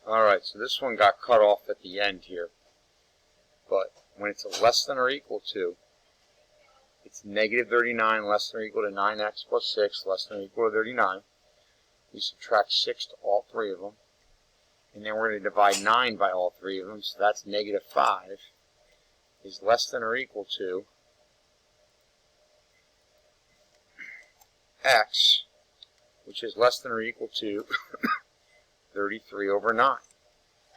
Alright, so this one got cut off at the end here. But when it's a less than or equal to, it's negative 39 less than or equal to 9x plus 6 less than or equal to 39. We subtract 6 to all three of them. And then we're going to divide 9 by all three of them. So that's negative 5 is less than or equal to x, which is less than or equal to 33 over 9.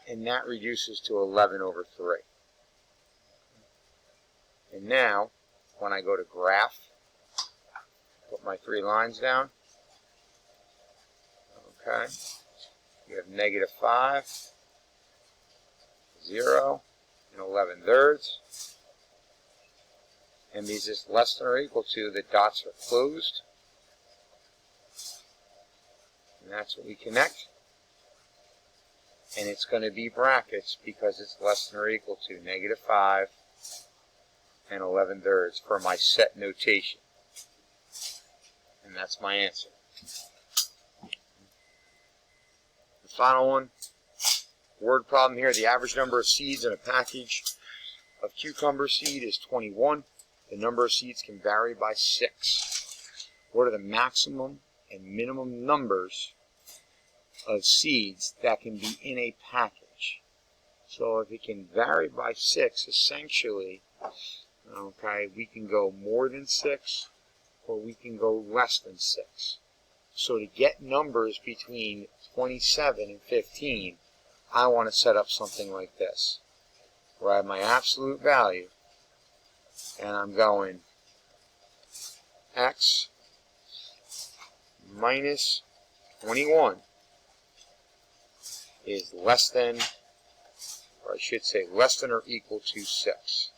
And that reduces to 11 over 3. And now, when I go to graph, put my 3 lines down. Okay. You have negative 5, 0, and 11 thirds. And because it's less than or equal to, the dots are closed. And that's what we connect. And it's going to be brackets because it's less than or equal to negative 5 and 11 thirds for my set notation. And that's my answer. The final one, word problem here. The average number of seeds in a package of cucumber seed is 21. The number of seeds can vary by 6. What are the maximum and minimum numbers of seeds that can be in a package? So if it can vary by 6, essentially, okay, we can go more than 6 or we can go less than 6. So to get numbers between 27 and 15, I want to set up something like this, where I have my absolute value, and I'm going x minus 21 is less than, or I should say less than or equal to 6.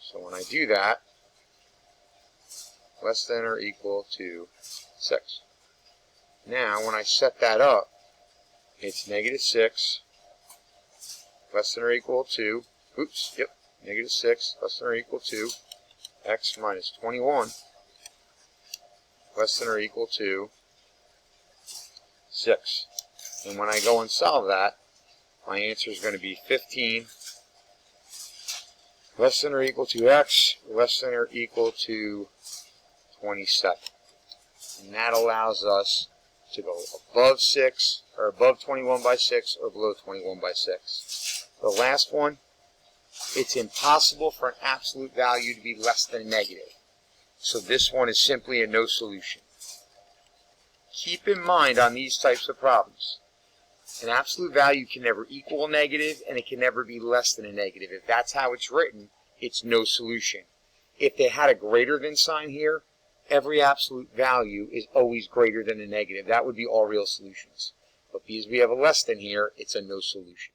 So when I do that, less than or equal to 6. Now, when I set that up, it's negative 6, less than or equal to, negative 6, less than or equal to x minus 21, less than or equal to 6. And when I go and solve that, my answer is going to be 15 less than or equal to x, less than or equal to 27. And that allows us to go above 6, or above 21 by 6, or below 21 by 6. The last one, it's impossible for an absolute value to be less than a negative. So this one is simply a no solution. Keep in mind on these types of problems, an absolute value can never equal a negative, and it can never be less than a negative. If that's how it's written, it's no solution. If they had a greater than sign here, every absolute value is always greater than a negative. That would be all real solutions. But because we have a less than here, it's a no solution.